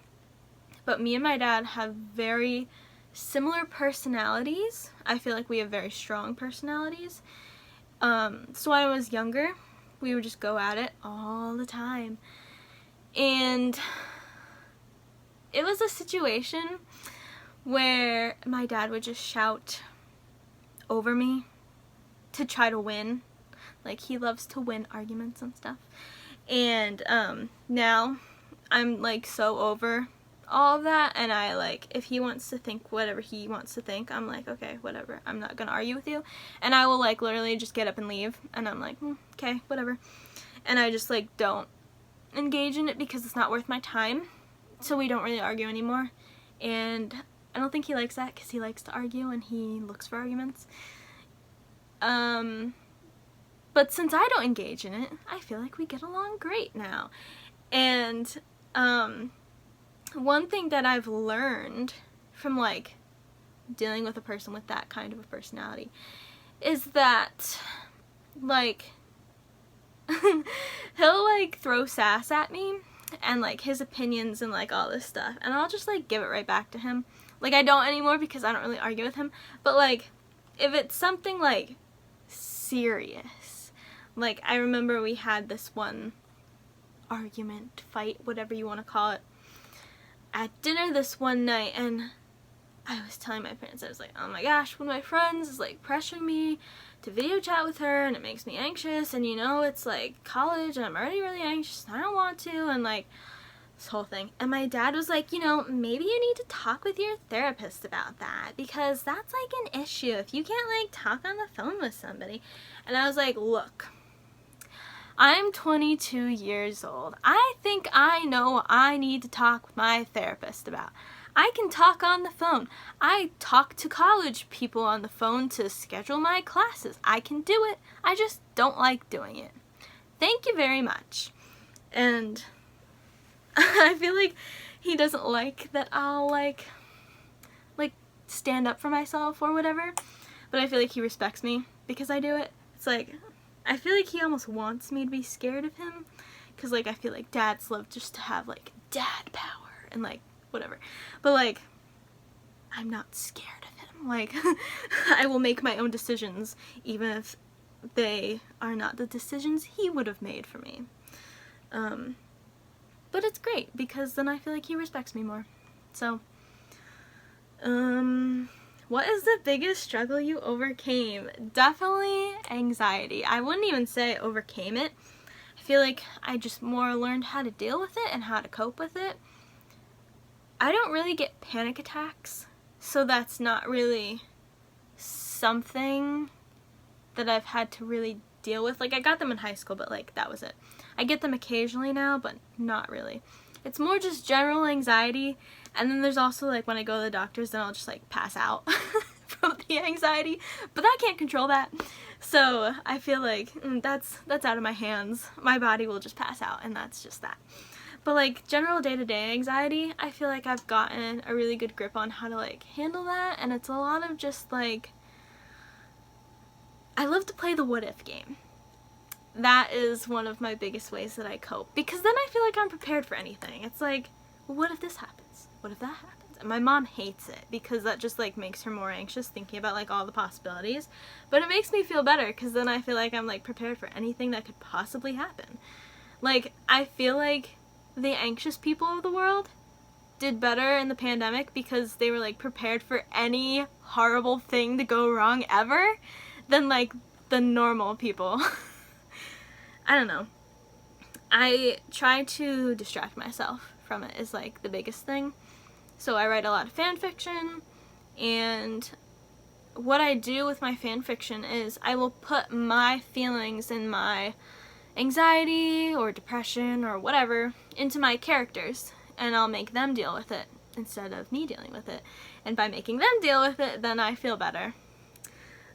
but me and my dad have very similar personalities. I feel like we have very strong personalities. So when I was younger, we would just go at it all the time. And it was a situation where my dad would just shout over me to try to win. Like, he loves to win arguments and stuff. And now I'm like so over all of that, and I like, if he wants to think whatever he wants to think, I'm like, okay, whatever, I'm not gonna argue with you. And I will like literally just get up and leave, and I'm like, okay, whatever. And I just like don't engage in it because it's not worth my time, so we don't really argue anymore. And I don't think he likes that because he likes to argue and he looks for arguments. But since I don't engage in it, I feel like we get along great now. And one thing that I've learned from like dealing with a person with that kind of a personality is that like he'll like throw sass at me and like his opinions and like all this stuff, and I'll just like give it right back to him. Like, I don't anymore because I don't really argue with him. But, like, if it's something, like, serious. Like, I remember we had this one argument, fight, whatever you want to call it, at dinner this one night, and I was telling my parents, I was like, oh my gosh, one of my friends is, like, pressuring me to video chat with her, and it makes me anxious, and, you know, it's, like, college, and I'm already really anxious, and I don't want to, and, like, this whole thing. And my dad was like, you know, maybe you need to talk with your therapist about that, because that's, like, an issue if you can't, like, talk on the phone with somebody. And I was like, look, I'm 22 years old. I think I know what I need to talk with my therapist about. I can talk on the phone. I talk to college people on the phone to schedule my classes. I can do it. I just don't like doing it. Thank you very much. And I feel like he doesn't like that I'll like stand up for myself or whatever, but I feel like he respects me because I do it. It's like, I feel like he almost wants me to be scared of him, because like I feel like dads love just to have like dad power and like whatever, but like I'm not scared of him. Like I will make my own decisions even if they are not the decisions he would have made for me. But it's great because then I feel like he respects me more. So, what is the biggest struggle you overcame? Definitely anxiety. I wouldn't even say I overcame it. I feel like I just more learned how to deal with it and how to cope with it. I don't really get panic attacks, so that's not really something that I've had to really deal with. Like, I got them in high school, but like that was it. I get them occasionally now, but not really. It's more just general anxiety, and then there's also like when I go to the doctors, then I'll just like pass out from the anxiety, but I can't control that. So I feel like that's out of my hands. My body will just pass out, and that's just that. But like general day-to-day anxiety, I feel like I've gotten a really good grip on how to like handle that, and it's a lot of just like, I love to play the what if game. That is one of my biggest ways that I cope, because then I feel like I'm prepared for anything. It's like, well, what if this happens? What if that happens? And my mom hates it because that just like makes her more anxious thinking about like all the possibilities. But it makes me feel better because then I feel like I'm like prepared for anything that could possibly happen. Like, I feel like the anxious people of the world did better in the pandemic because they were like prepared for any horrible thing to go wrong ever than like the normal people. I don't know. I try to distract myself from it is like the biggest thing. So I write a lot of fan fiction, and what I do with my fan fiction is I will put my feelings and my anxiety or depression or whatever into my characters, and I'll make them deal with it instead of me dealing with it. And by making them deal with it, then I feel better.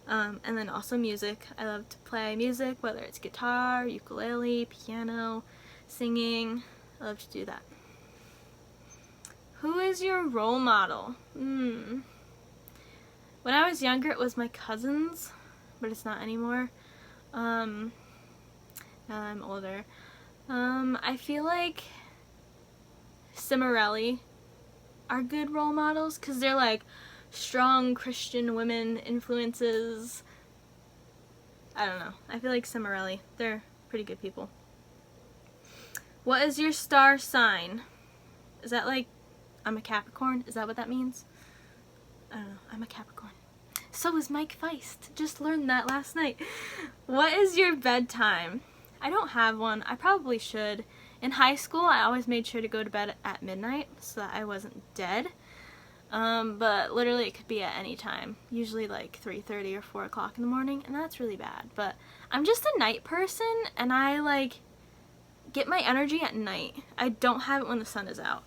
And then also music. I love to play music, whether it's guitar, ukulele, piano, singing. I love to do that. Who is your role model? When I was younger, it was my cousins, but it's not anymore. Now that I'm older. I feel like Cimarelli are good role models because they're like strong Christian women influences. I don't know. I feel like Cimarelli. They're pretty good people. What is your star sign? Is that like, I'm a Capricorn? Is that what that means? I don't know. I'm a Capricorn. So is Mike Feist. Just learned that last night. What is your bedtime? I don't have one. I probably should. In high school, I always made sure to go to bed at midnight so that I wasn't dead. But literally it could be at any time. Usually like 3:30 or 4 o'clock in the morning, and that's really bad. But I'm just a night person, and I like get my energy at night. I don't have it when the sun is out.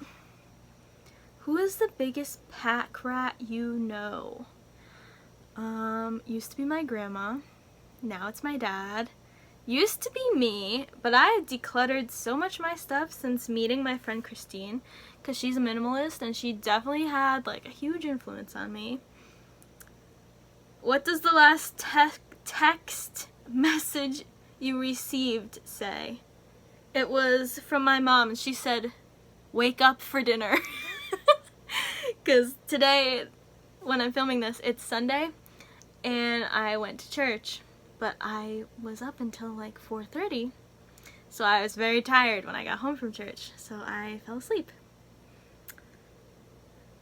Who is the biggest pack rat you know? Used to be my grandma. Now it's my dad. Used to be me, but I have decluttered so much of my stuff since meeting my friend Christine, because she's a minimalist and she definitely had like a huge influence on me. What does the last text message you received say? It was from my mom, and she said, "Wake up for dinner." Because today, when I'm filming this, it's Sunday, and I went to church, but I was up until like 4:30, so I was very tired when I got home from church, so I fell asleep.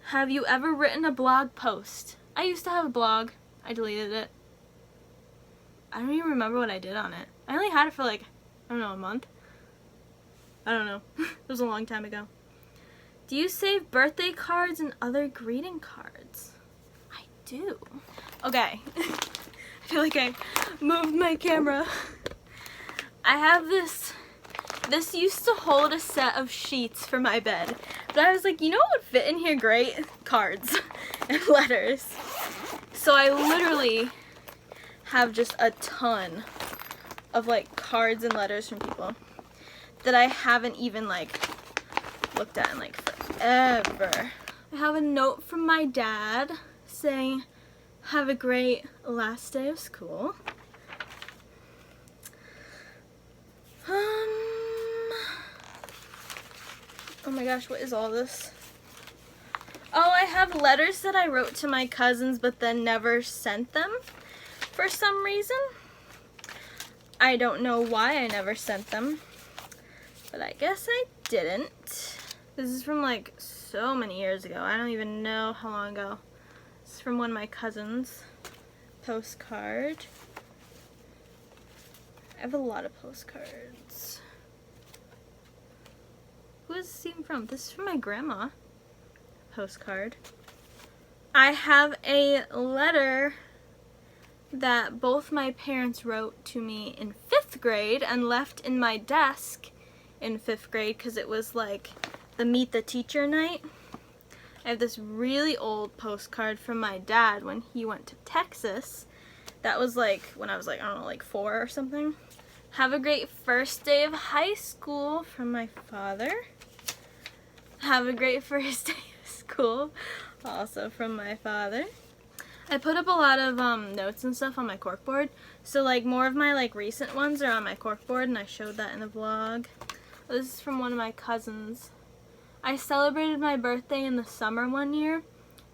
Have you ever written a blog post? I used to have a blog. I deleted it. I don't even remember what I did on it. I only had it for like, I don't know, a month? I don't know. It was a long time ago. Do you save birthday cards and other greeting cards? I do. Okay. I feel like I moved my camera. I have this used to hold a set of sheets for my bed. But I was like, you know what would fit in here great? Cards and letters. So I literally have just a ton of like cards and letters from people that I haven't even like looked at in like forever. I have a note from my dad saying, have a great last day of school. Oh my gosh, what is all this? Oh, I have letters that I wrote to my cousins but then never sent them for some reason. I don't know why I never sent them, but I guess I didn't. This is from like so many years ago. I don't even know how long ago. It's from one of my cousins. Postcard. I have a lot of postcards. Who is this even from? This is from my grandma. Postcard. I have a letter that both my parents wrote to me in 5th grade and left in my desk in 5th grade because it was like the meet the teacher night. I have this really old postcard from my dad when he went to Texas. That was like when I was like, I don't know, like 4 or something. Have a great first day of high school from my father. Have a great first day of school, also from my father. I put up a lot of notes and stuff on my corkboard. So like more of my like recent ones are on my corkboard, and I showed that in the vlog. This is from one of my cousins. I celebrated my birthday in the summer one year,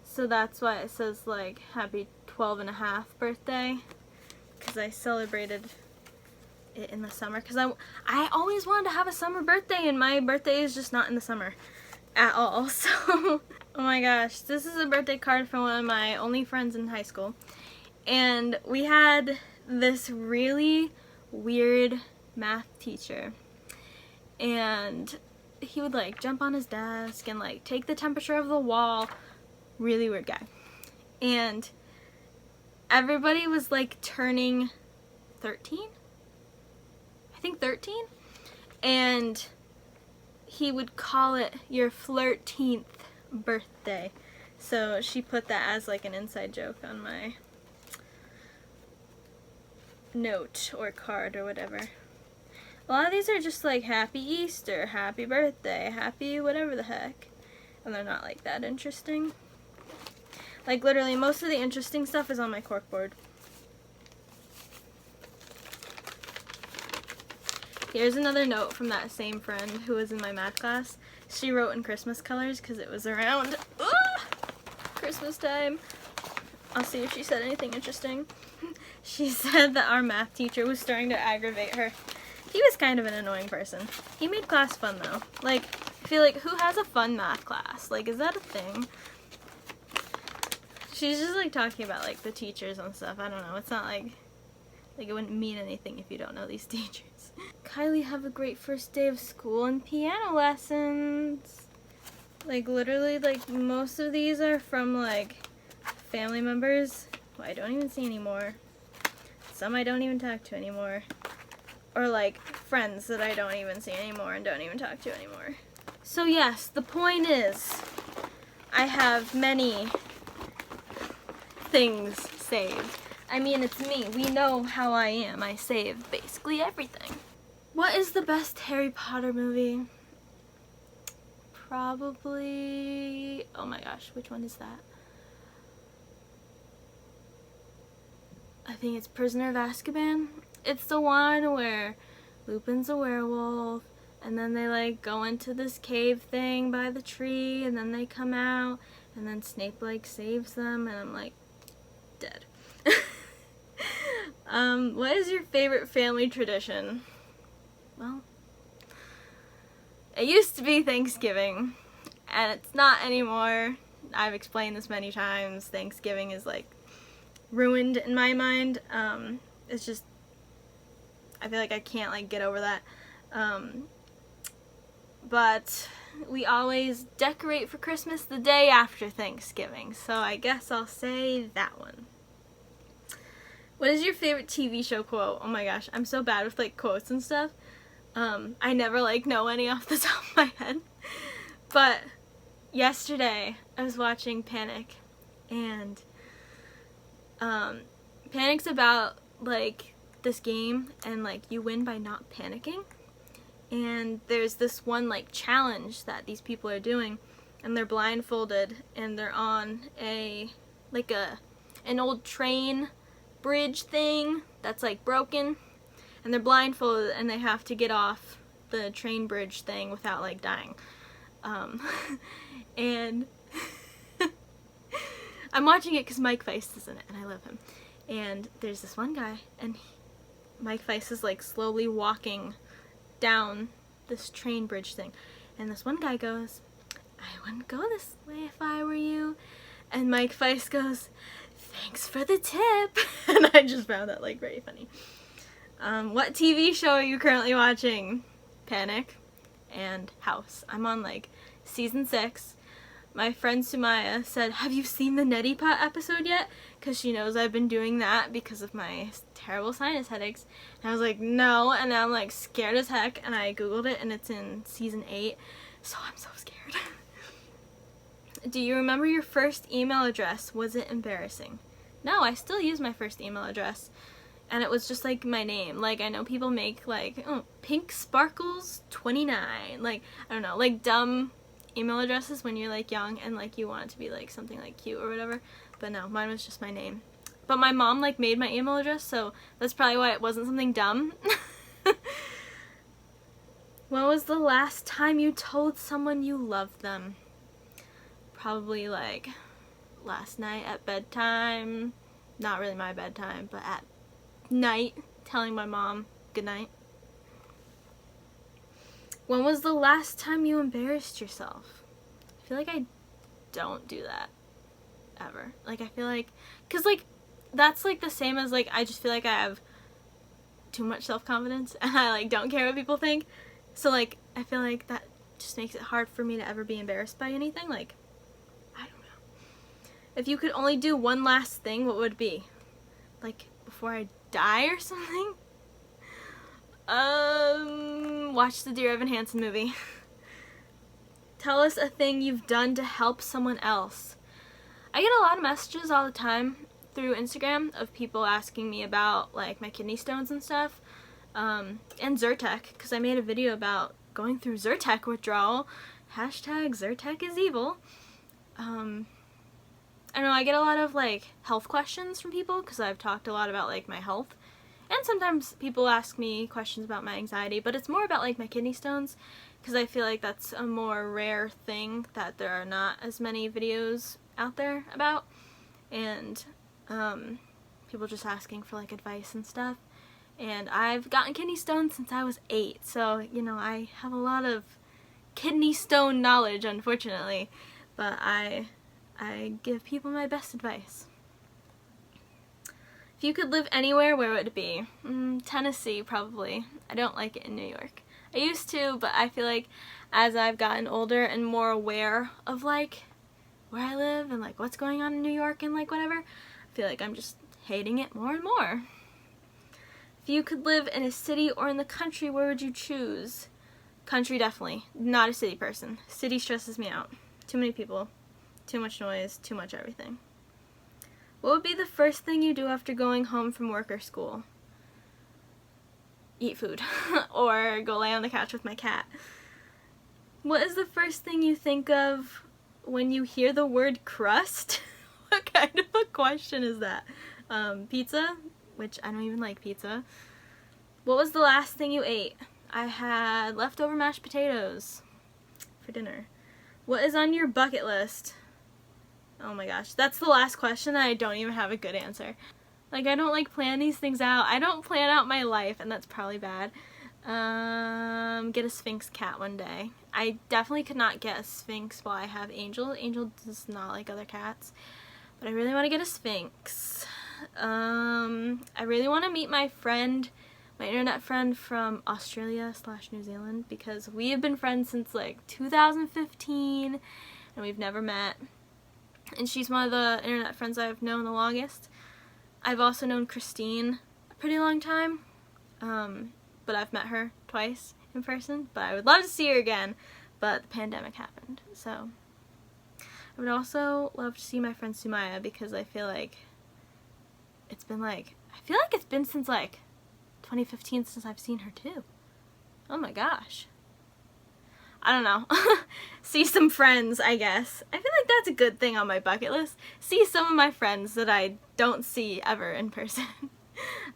so that's why it says like happy 12.5 birthday, because I celebrated it in the summer, because I always wanted to have a summer birthday, and my birthday is just not in the summer at all. So oh my gosh, this is a birthday card from one of my only friends in high school, and we had this really weird math teacher, and he would like jump on his desk and like take the temperature of the wall. Really weird guy. And everybody was like turning 13? I think 13? And he would call it your 13th birthday. So she put that as like an inside joke on my note or card or whatever. A lot of these are just like happy Easter, happy birthday, happy whatever the heck. And they're not like that interesting. Like literally most of the interesting stuff is on my corkboard. Here's another note from that same friend who was in my math class. She wrote in Christmas colors because it was around Christmas time. I'll see if she said anything interesting. She said that our math teacher was starting to aggravate her. He was kind of an annoying person. He made class fun though. Like, I feel like, who has a fun math class? Like, is that a thing? She's just like talking about like the teachers and stuff. I don't know. It's not like it wouldn't mean anything if you don't know these teachers. Kylie, have a great first day of school and piano lessons. Like literally, like most of these are from like family members who I don't even see anymore. Some I don't even talk to anymore. Or like friends that I don't even see anymore and don't even talk to anymore. So yes, the point is, I have many things saved. I mean, it's me. We know how I am. I save basically everything. What is the best Harry Potter movie? Probably, oh my gosh, which one is that? I think it's Prisoner of Azkaban. It's the one where Lupin's a werewolf, and then they like go into this cave thing by the tree, and then they come out, And then Snape like saves them, and I'm like dead. What is your favorite family tradition? Well, it used to be Thanksgiving, and it's not anymore. I've explained this many times. Thanksgiving is like ruined in my mind. It's just, I feel like I can't like get over that. But we always decorate for Christmas the day after Thanksgiving, so I guess I'll say that one. What is your favorite TV show quote? Oh my gosh, I'm so bad with like quotes and stuff. I never like know any off the top of my head. But yesterday I was watching Panic, and Panic's about like this game, and like you win by not panicking. And there's this one like challenge that these people are doing, and they're blindfolded, and they're on an old train bridge thing that's like broken, and they're blindfolded, and they have to get off the train bridge thing without like dying. And I'm watching it because Mike Feist is in it, and I love him. And there's this one guy, and Mike Feist is like slowly walking down this train bridge thing, and this one guy goes, "I wouldn't go this way if I were you," and Mike Feist goes, "Thanks for the tip." And I just found that like very funny. What TV show are you currently watching? Panic and House. I'm on like season 6. My friend Sumaya said, "Have you seen the Neti Pot episode yet?" Because she knows I've been doing that because of my terrible sinus headaches. And I was like, no, and now I'm like scared as heck, and I googled it, and it's in season 8, so I'm so scared. Do you remember your first email address? Was it embarrassing? No, I still use my first email address, and it was just like my name. Like, I know people make like, oh, Pink Sparkles 29, like, I don't know, like dumb email addresses when you're like young and like you want it to be like something like cute or whatever, but no, mine was just my name. But my mom like made my email address, so that's probably why it wasn't something dumb. When was the last time you told someone you loved them? Probably like last night at bedtime. Not really my bedtime, but at night, telling my mom good night. When was the last time you embarrassed yourself? I feel like I don't do that ever. Like, I feel like, because like that's like the same as like I just feel like I have too much self-confidence, and I like don't care what people think. So like I feel like that just makes it hard for me to ever be embarrassed by anything. Like, I don't know. If you could only do one last thing, what would it be? Like before I die or something? Watch the Dear Evan Hansen movie. Tell us a thing you've done to help someone else. I get a lot of messages all the time through Instagram of people asking me about like my kidney stones and stuff, and Zyrtec, because I made a video about going through Zyrtec withdrawal. Hashtag Zyrtec is evil. I don't know, I get a lot of like health questions from people because I've talked a lot about like my health. And sometimes people ask me questions about my anxiety, but it's more about like my kidney stones, because I feel like that's a more rare thing that there are not as many videos out there about, and people just asking for like advice and stuff. And I've gotten kidney stones since I was 8, so you know I have a lot of kidney stone knowledge, unfortunately, but I give people my best advice. If you could live anywhere, where would it be? Tennessee, probably. I don't like it in New York. I used to, but I feel like as I've gotten older and more aware of like where I live and like what's going on in New York and like whatever, I feel like I'm just hating it more and more. If you could live in a city or in the country, where would you choose? Country, definitely. Not a city person. City stresses me out. Too many people, too much noise, too much everything. What would be the first thing you do after going home from work or school? Eat food. Or go lay on the couch with my cat. What is the first thing you think of when you hear the word crust? What kind of a question is that? Pizza, which I don't even like pizza. What was the last thing you ate? I had leftover mashed potatoes for dinner. What is on your bucket list? Oh my gosh, that's the last question and I don't even have a good answer. Like, I don't like plan these things out. I don't plan out my life, and that's probably bad. Get a Sphinx cat one day. I definitely could not get a Sphinx while I have Angel. Angel does not like other cats, but I really want to get a Sphinx. I really want to meet my friend, my internet friend from Australia/New Zealand, because we have been friends since like 2015 and we've never met. And she's one of the internet friends I've known the longest. I've also known Christine a pretty long time, but I've met her twice in person, but I would love to see her again, but the pandemic happened. So I would also love to see my friend Sumaya, because I feel like it's been since like 2015 since I've seen her too. Oh my gosh. I don't know. See some friends, I guess. I feel like that's a good thing on my bucket list. See some of my friends that I don't see ever in person.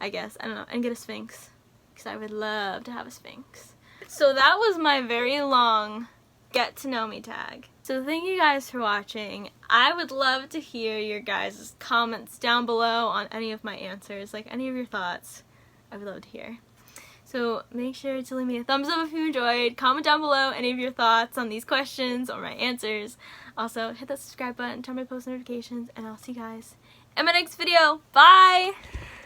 I guess. I don't know. And get a Sphinx, because I would love to have a Sphinx. So that was my very long get to know me tag. So thank you guys for watching. I would love to hear your guys' comments down below on any of my answers, like any of your thoughts. I would love to hear. So make sure to leave me a thumbs up if you enjoyed. Comment down below any of your thoughts on these questions or my answers. Also, hit that subscribe button, turn on my post notifications, and I'll see you guys in my next video. Bye!